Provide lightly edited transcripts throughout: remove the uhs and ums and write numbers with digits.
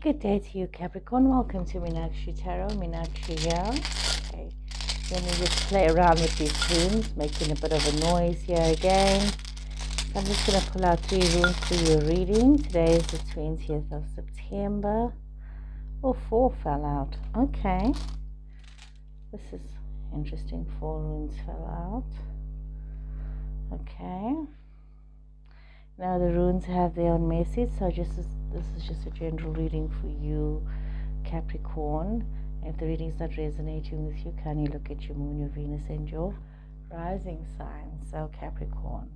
Good day to you, Capricorn. Welcome to Meenakshi Tarot. Meenakshi here. Okay, let me just play around with these runes, making a bit of a noise here again. So I'm just going to pull out 3 runes for your reading. Today is the 20th of September. Oh, 4 fell out. Okay. This is interesting. 4 runes fell out. Okay. Now the runes have their own message, so this is just a general reading for you, Capricorn. If the reading is not resonating with you, kindly look at your moon, your Venus, and your rising sign. So Capricorn,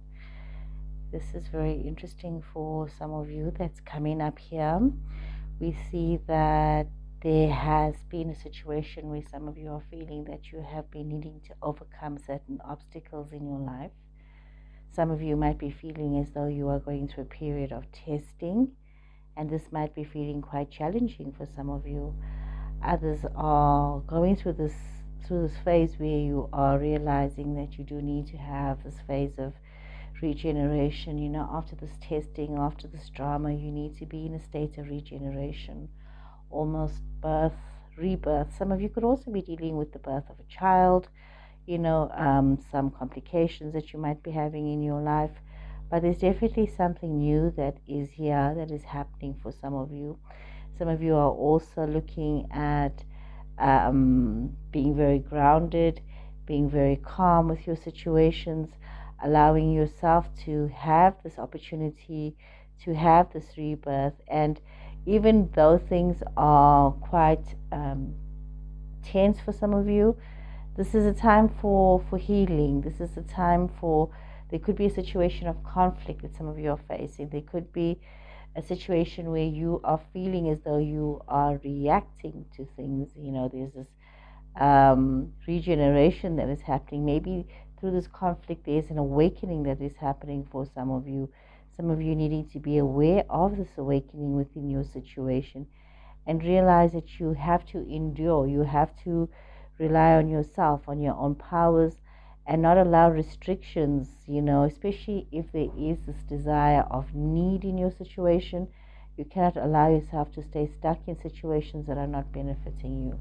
this is very interesting for some of you that's coming up here. We see that there has been a situation where some of you are feeling that you have been needing to overcome certain obstacles in your life. Some of you might be feeling as though you are going through a period of testing, and this might be feeling quite challenging for some of you. Others are going through this phase where you are realizing that you do need to have this phase of regeneration. You know, after this testing, after this drama, you need to be in a state of regeneration, almost birth, rebirth. Some of you could also be dealing with the birth of a child, some complications that you might be having in your life. But there's definitely something new that is here, that is happening for some of you. Some of you are also looking at being very grounded, being very calm with your situations, allowing yourself to have this opportunity to have this rebirth. And even though things are quite tense for some of you, this is a time for healing. This is a time for, there could be a situation of conflict that some of you are facing. There could be a situation where you are feeling as though you are reacting to things. You know, there's this regeneration that is happening. Maybe through this conflict, there's an awakening that is happening for some of you. Some of you needing to be aware of this awakening within your situation and realize that you have to endure. You have to rely on yourself, on your own powers, and not allow restrictions, especially if there is this desire of need in your situation. You cannot allow yourself to stay stuck in situations that are not benefiting you.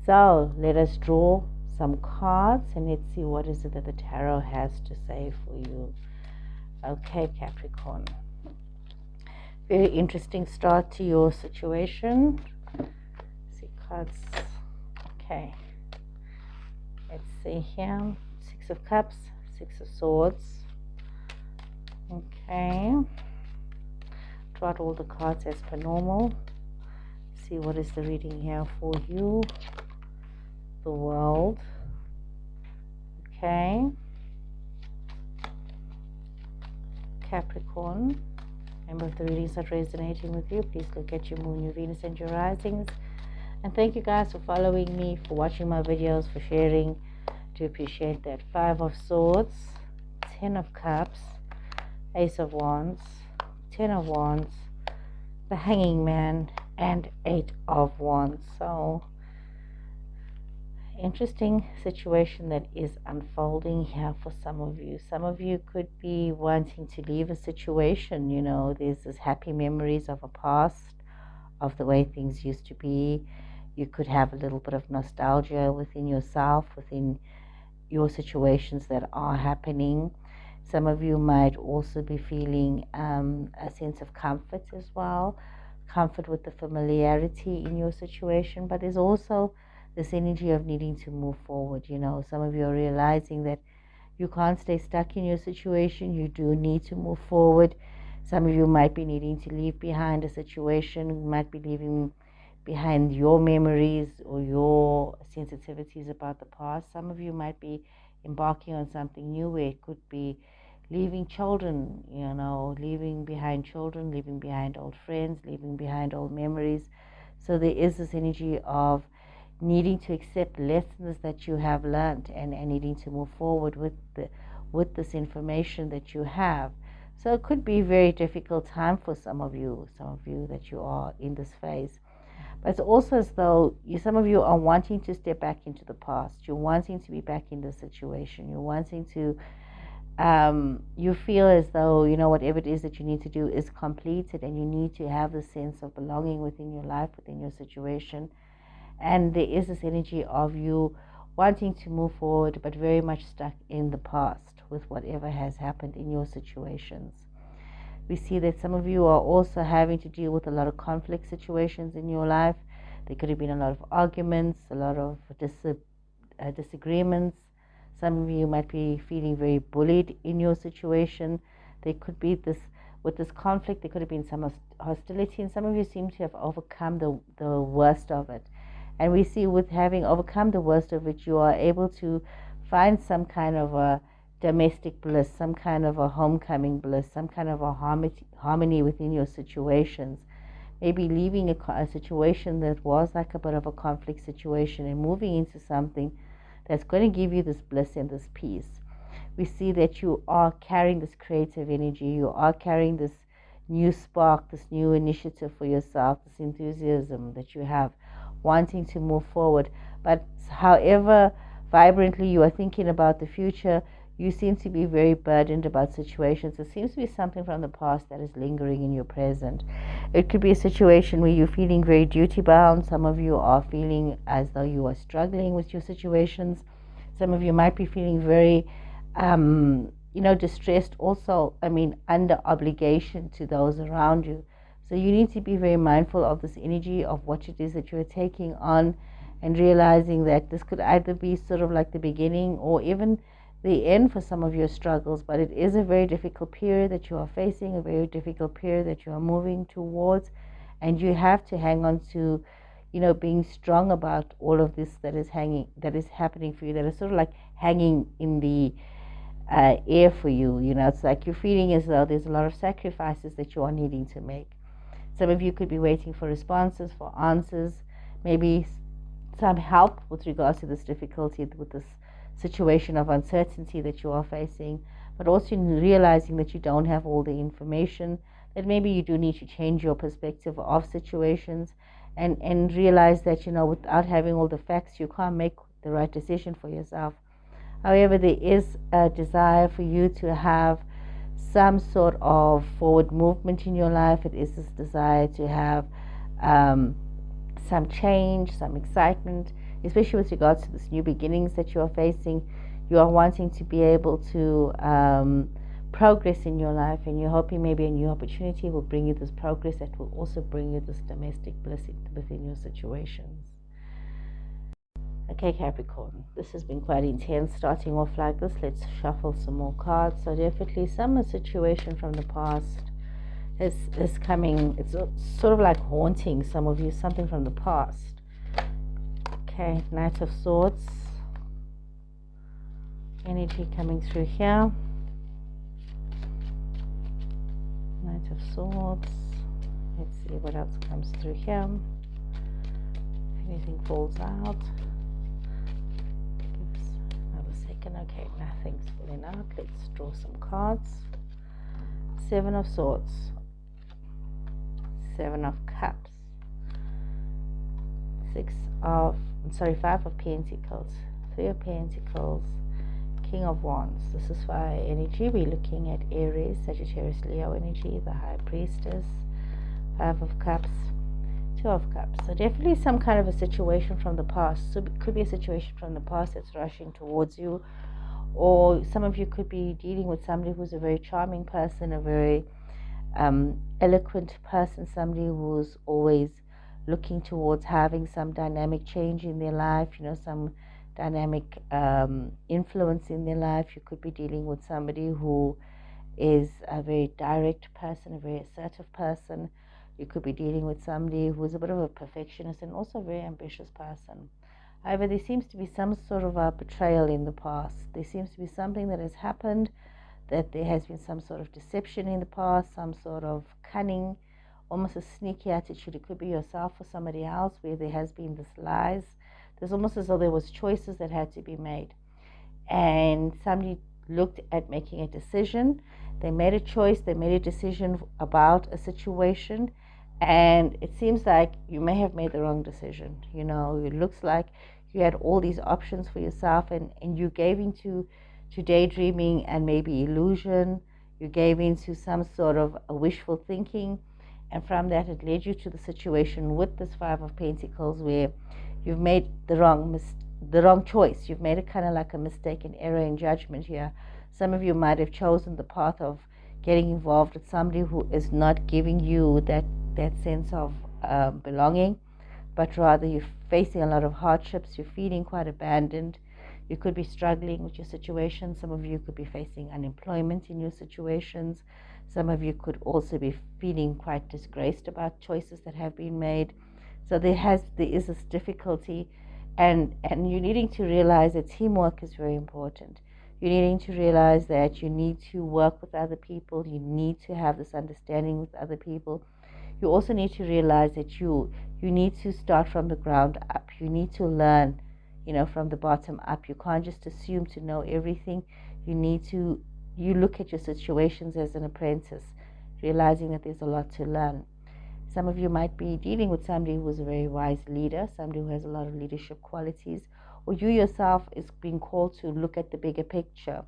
So let us draw some cards and let's see what is it that the tarot has to say for you. Okay, Capricorn. Very interesting start to your situation. See cards. Okay. Let's see here. 6 of Cups, 6 of Swords. Okay. Draw out all the cards as per normal. See what is the reading here for you. The World. Okay. Capricorn. Remember, if the readings are resonating with you, please look at your moon, your Venus, and your risings. And thank you guys for following me, for watching my videos, for sharing. Do appreciate that. 5 of Swords, 10 of Cups, Ace of Wands, 10 of Wands, the Hanging Man, and 8 of Wands. So, interesting situation that is unfolding here for some of you. Some of you could be wanting to leave a situation. There's this happy memories of a past, of the way things used to be. You could have a little bit of nostalgia within yourself, within your situations that are happening. Some of you might also be feeling a sense of comfort as well, comfort with the familiarity in your situation, but there's also this energy of needing to move forward. Some of you are realizing that you can't stay stuck in your situation. You do need to move forward. Some of you might be needing to leave behind a situation. You might be leaving behind your memories or your sensitivities about the past. Some of you might be embarking on something new where it could be leaving children, leaving behind children, leaving behind old friends, leaving behind old memories. So there is this energy of needing to accept lessons that you have learned and needing to move forward with this information that you have. So it could be a very difficult time for some of you that you are in this phase. But it's also as though some of you are wanting to step back into the past. You're wanting to be back in the situation. You're wanting to you feel as though, whatever it is that you need to do is completed, and you need to have the sense of belonging within your life, within your situation. And there is this energy of you wanting to move forward, but very much stuck in the past with whatever has happened in your situations. We see that some of you are also having to deal with a lot of conflict situations in your life. There could have been a lot of arguments, a lot of disagreements. Some of you might be feeling very bullied in your situation. There could be with this conflict, there could have been some hostility, and some of you seem to have overcome the worst of it. And we see with having overcome the worst of it, you are able to find some kind of a domestic bliss, some kind of a homecoming bliss, some kind of a harmony within your situations. Maybe leaving a situation that was like a bit of a conflict situation and moving into something that's going to give you this bliss and this peace. We see that you are carrying this creative energy, you are carrying this new spark, this new initiative for yourself, this enthusiasm that you have, wanting to move forward. But however vibrantly you are thinking about the future, you seem to be very burdened about situations. It seems to be something from the past that is lingering in your present. It could be a situation where you're feeling very duty bound. Some of you are feeling as though you are struggling with your situations. Some of you might be feeling very distressed also, under obligation to those around you. So you need to be very mindful of this energy of what it is that you're taking on, and realizing that this could either be sort of like the beginning or even the end for some of your struggles. But it is a very difficult period that you are facing, a very difficult period that you are moving towards, and you have to hang on to being strong about all of this that is happening for you, that is sort of like hanging in the air for you. It's like you're feeling as though there's a lot of sacrifices that you are needing to make. Some of you could be waiting for responses, for answers, maybe some help with regards to this difficulty, with this situation of uncertainty that you are facing, but also realizing that you don't have all the information, that maybe you do need to change your perspective of situations, and realize that, without having all the facts, you can't make the right decision for yourself. However, there is a desire for you to have some sort of forward movement in your life. It is this desire to have some change, some excitement, especially with regards to this new beginnings that you are facing. You are wanting to be able to progress in your life, and you're hoping maybe a new opportunity will bring you this progress that will also bring you this domestic bliss within your situations. Okay, Capricorn, this has been quite intense starting off like this. Let's shuffle some more cards. So definitely some situation from the past is coming. It's sort of like haunting some of you, something from the past. Okay, Knight of Swords. Energy coming through here. Knight of Swords. Let's see what else comes through here. If anything falls out. Okay, nothing's falling out. Let's draw some cards. 7 of Swords, 7 of Cups, 5 of Pentacles, 3 of Pentacles, King of Wands. This is fire energy. We're looking at Aries, Sagittarius, Leo energy, the High Priestess, 5 of Cups, 2 of Cups. So definitely some kind of a situation from the past. So it could be a situation from the past that's rushing towards you, or some of you could be dealing with somebody who's a very charming person, a very eloquent person, somebody who's always looking towards having some dynamic change in their life, some dynamic influence in their life. You could be dealing with somebody who is a very direct person, a very assertive person. You could be dealing with somebody who's a bit of a perfectionist and also a very ambitious person. However, there seems to be some sort of a betrayal in the past. There seems to be something that has happened, that there has been some sort of deception in the past, some sort of cunning, almost a sneaky attitude. It could be yourself or somebody else, where there has been this lies. There's almost as though there was choices that had to be made. And somebody looked at making a decision. They made a choice, they made a decision about a situation, and it seems like you may have made the wrong decision. It looks like you had all these options for yourself, and you gave into to daydreaming and maybe illusion. You gave into some sort of a wishful thinking, and from that it led you to the situation with this Five of Pentacles, where you've made the wrong choice. You've made it kind of like a mistake, an error in judgment here. Some of you might have chosen the path of getting involved with somebody who is not giving you that sense of belonging, but rather you're facing a lot of hardships. You're feeling quite abandoned. You could be struggling with your situation. Some of you could be facing unemployment in your situations. Some of you could also be feeling quite disgraced about choices that have been made. So there is this difficulty, and you're needing to realize that teamwork is very important. You're needing to realize that you need to work with other people. You need to have this understanding with other people. You also need to realize that you need to start from the ground up. You need to learn, from the bottom up. You can't just assume to know everything. You look at your situations as an apprentice, realizing that there's a lot to learn. Some of you might be dealing with somebody who is a very wise leader, somebody who has a lot of leadership qualities, or you yourself is being called to look at the bigger picture.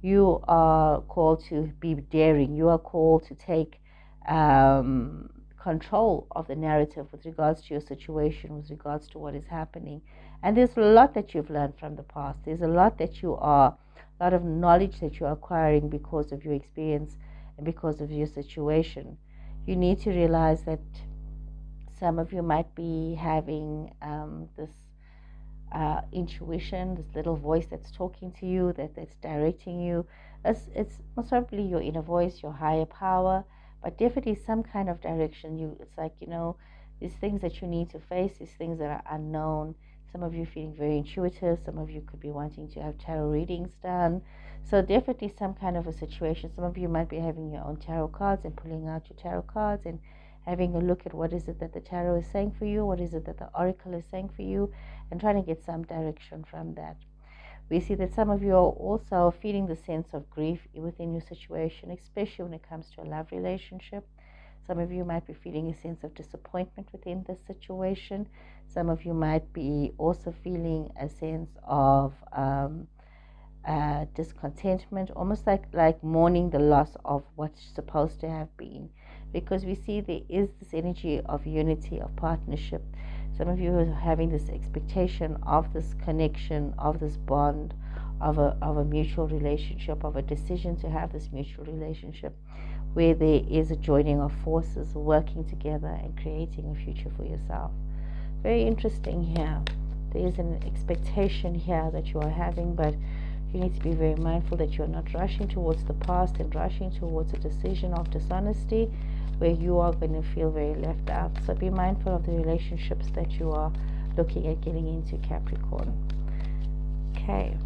You are called to be daring. You are called to take control of the narrative with regards to your situation, with regards to what is happening. And there's a lot that you've learned from the past. There's a lot a lot of knowledge that you're acquiring because of your experience and because of your situation. You need to realize that some of you might be having this intuition, this little voice that's talking to you, that's directing you. It's most probably your inner voice, your higher power, but definitely some kind of direction. It's like, these things that you need to face, these things that are unknown. Some of you feeling very intuitive. Some of you could be wanting to have tarot readings done. So definitely some kind of a situation. Some of you might be having your own tarot cards and pulling out your tarot cards and having a look at what is it that the tarot is saying for you, what is it that the oracle is saying for you, and trying to get some direction from that. We see that some of you are also feeling the sense of grief within your situation, especially when it comes to a love relationship. Some of you might be feeling a sense of disappointment within this situation. Some of you might be also feeling a sense of discontentment, almost like mourning the loss of what's supposed to have been, because we see there is this energy of unity, of partnership. Some of you are having this expectation of this connection, of this bond, of a mutual relationship, of a decision to have this mutual relationship, where there is a joining of forces, working together and creating a future for yourself. Very interesting here. There is an expectation here that you are having, but you need to be very mindful that you're not rushing towards the past and rushing towards a decision of dishonesty where you are going to feel very left out. So be mindful of the relationships that you are looking at getting into, Capricorn. Okay.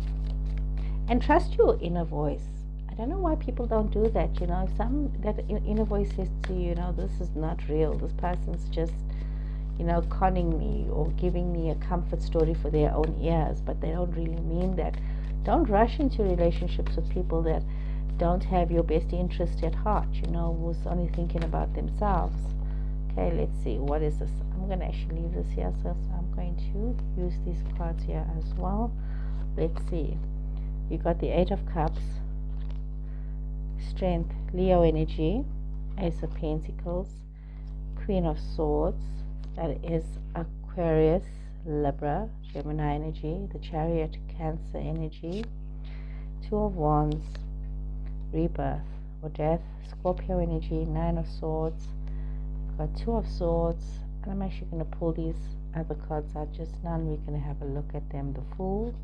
And trust your inner voice. I don't know why people don't do that. That inner voice says to you, this is not real. This person's just, conning me or giving me a comfort story for their own ears, but they don't really mean that. Don't rush into relationships with people that don't have your best interest at heart, who's only thinking about themselves. Okay, let's see. What is this? I'm going to actually leave this here, so I'm going to use these cards here as well. Let's see. You got the Eight of Cups, Strength, Leo energy, Ace of Pentacles, Queen of Swords, that is Aquarius, Libra, Gemini energy, the Chariot, Cancer energy, Two of Wands, Rebirth or Death, Scorpio energy, Nine of Swords, got Two of Swords, and I'm actually going to pull these other cards out just now and we're going to have a look at them. The Fool,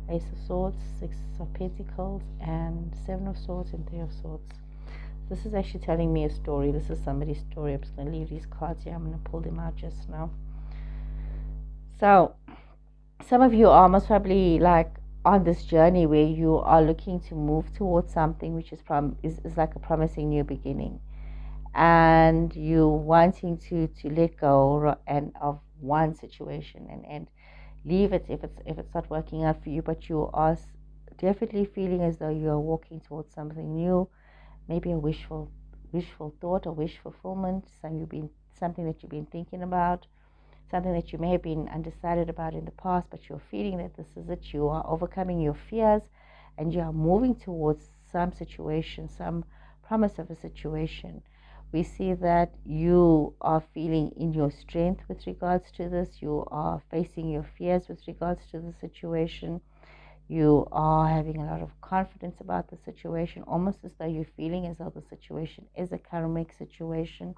Ace of Swords, Six of Pentacles, and Seven of Swords and Three of Swords. This is actually telling me a story. This is somebody's story. I'm just going to leave these cards here. I'm going to pull them out just now. So some of you are most probably on this journey where you are looking to move towards something which is like a promising new beginning, and you wanting to let go and of one situation and leave it if it's not working out for you, but you are definitely feeling as though you are walking towards something new, maybe a wishful thought or wish fulfillment, something that you've been thinking about, something that you may have been undecided about in the past, but you're feeling that this is it. You are overcoming your fears and you are moving towards some situation, some promise of a situation. We see that you are feeling in your strength with regards to this. You are facing your fears with regards to the situation. You are having a lot of confidence about the situation, almost as though you're feeling as though the situation is a karmic situation.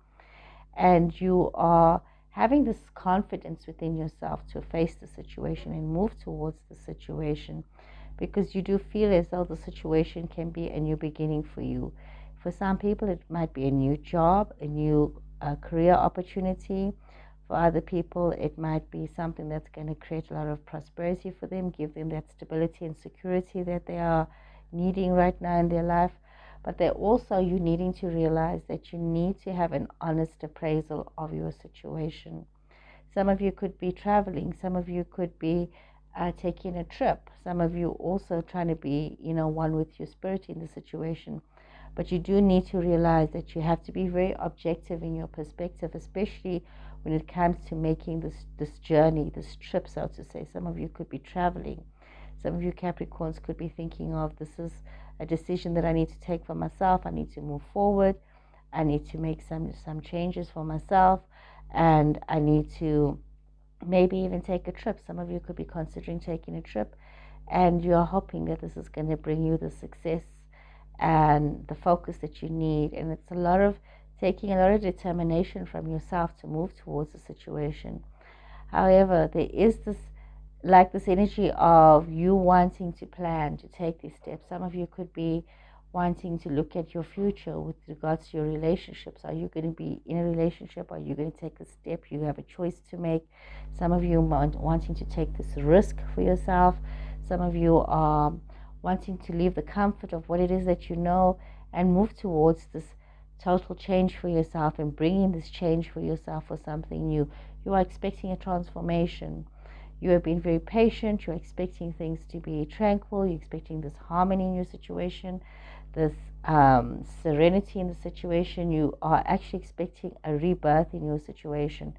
And you are having this confidence within yourself to face the situation and move towards the situation, because you do feel as though the situation can be a new beginning for you. For some people, it might be a new job, a new career opportunity. For other people, it might be something that's going to create a lot of prosperity for them, give them that stability and security that they are needing right now in their life. But they're also, you needing to realize that you need to have an honest appraisal of your situation. Some of you could be traveling. Some of you could be taking a trip. Some of you also trying to be, one with your spirit in the situation. But you do need to realize that you have to be very objective in your perspective, especially when it comes to making this journey, this trip, so to say. Some of you could be traveling. Some of you Capricorns could be thinking of, this is a decision that I need to take for myself. I need to move forward. I need to make some changes for myself. And I need to maybe even take a trip. Some of you could be considering taking a trip, and you're hoping that this is going to bring you the success and the focus that you need. And it's taking a lot of determination from yourself to move towards the situation. However, there is this energy of you wanting to plan, to take these steps. Some of you could be wanting to look at your future with regards to your relationships. Are you going to be in a relationship? Are you going to take a step? You have a choice to make. Some of you wanting to take this risk for yourself. Some of you are wanting to leave the comfort of what it is that you know and move towards this total change for yourself, and bringing this change for yourself for something new. You are expecting a transformation. You have been very patient. You're expecting things to be tranquil. You're expecting this harmony in your situation, this serenity in the situation. You are actually expecting a rebirth in your situation.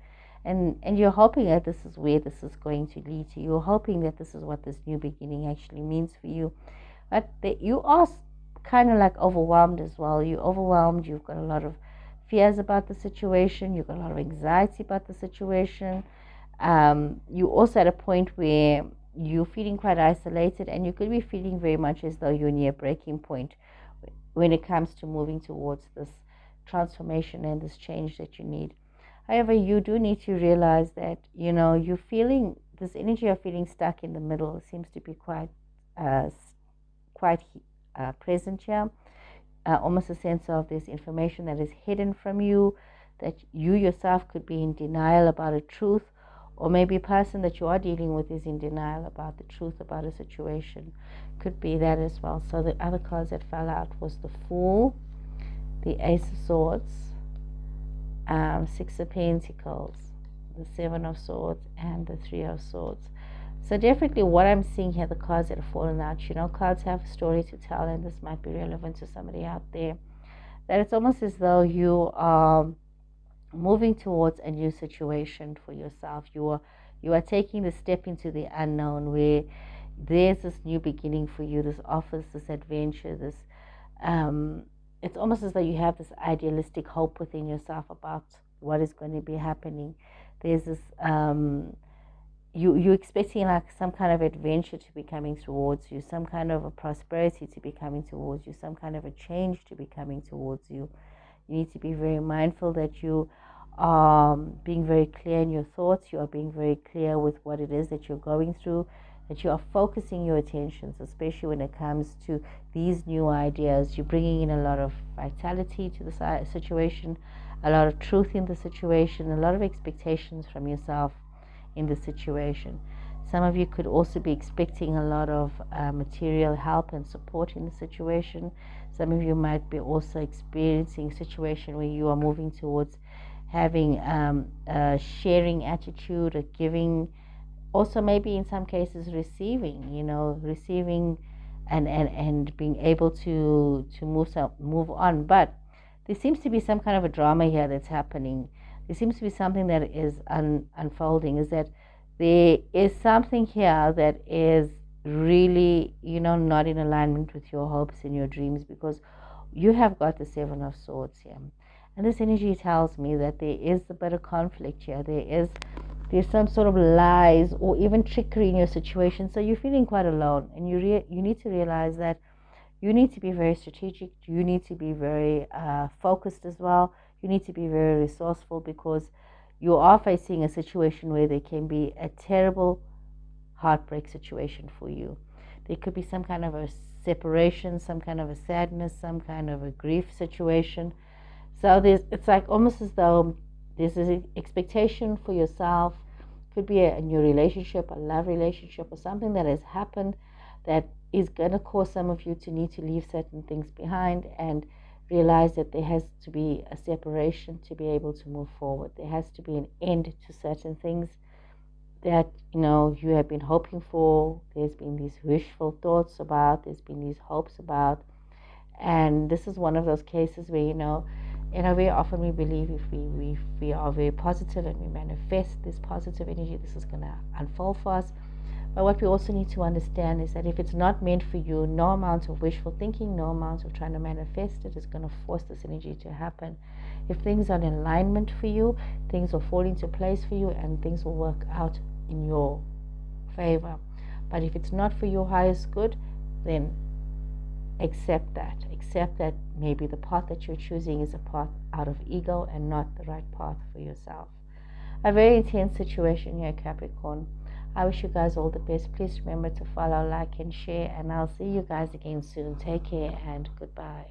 And you're hoping that this is where this is going to lead to. You're hoping that this is what this new beginning actually means for you. But you are kind of like overwhelmed as well. You're overwhelmed. You've got a lot of fears about the situation. You've got a lot of anxiety about the situation. You're also at a point where you're feeling quite isolated, and you could be feeling very much as though you're near breaking point when it comes to moving towards this transformation and this change that you need. However, you do need to realize that, you're feeling this energy of feeling stuck in the middle seems to be quite present here. Almost a sense of there's information that is hidden from you, that you yourself could be in denial about a truth, or maybe a person that you are dealing with is in denial about the truth about a situation. Could be that as well. So the other cards that fell out was the Fool, the Ace of Swords, Six of Pentacles, the Seven of Swords, and the Three of Swords. So definitely what I'm seeing here, the cards that have fallen out, cards have a story to tell, and this might be relevant to somebody out there, that it's almost as though you are moving towards a new situation for yourself. You are taking the step into the unknown, where there's this new beginning for you. This offers this adventure, this it's almost as though you have this idealistic hope within yourself about what is going to be happening. There's this you're expecting like some kind of adventure to be coming towards you, some kind of a prosperity to be coming towards you, some kind of a change to be coming towards you. You need to be very mindful that you are being very clear in your thoughts. You are being very clear with what it is that you're going through, that you are focusing your attentions, especially when it comes to these new ideas. You're bringing in a lot of vitality to the situation, a lot of truth in the situation, a lot of expectations from yourself in the situation. Some of you could also be expecting a lot of material help and support in the situation. Some of you might be also experiencing a situation where you are moving towards having a sharing attitude, a giving, also maybe in some cases receiving, receiving and being able to move on. But there seems to be some kind of a drama here that's happening. There seems to be something that is unfolding, is that there is something here that is really, not in alignment with your hopes and your dreams, because you have got the Seven of Swords here. And this energy tells me that there is a bit of conflict here. There's some sort of lies or even trickery in your situation. So you're feeling quite alone, and you need to realize that you need to be very strategic. You need to be very focused as well. You need to be very resourceful, because you are facing a situation where there can be a terrible heartbreak situation for you. There could be some kind of a separation, some kind of a sadness, some kind of a grief situation. So it's like almost as though there's an expectation for yourself. Could be a new relationship, a love relationship, or something that has happened that is going to cause some of you to need to leave certain things behind and realize that there has to be a separation to be able to move forward. There has to be an end to certain things that you have been hoping for. There's been these wishful thoughts about, there's been these hopes about, and this is one of those cases where very often we believe if we are very positive and we manifest this positive energy, this is going to unfold for us. But what we also need to understand is that if it's not meant for you, no amount of wishful thinking, no amount of trying to manifest it is going to force this energy to happen. If things are in alignment for you, things will fall into place for you, and things will work out in your favor. But if it's not for your highest good, then accept that maybe the path that you're choosing is a path out of ego and not the right path for yourself. A very intense situation here, Capricorn. I wish you guys all the best. Please remember to follow, like, and share, and I'll see you guys again soon. Take care and goodbye.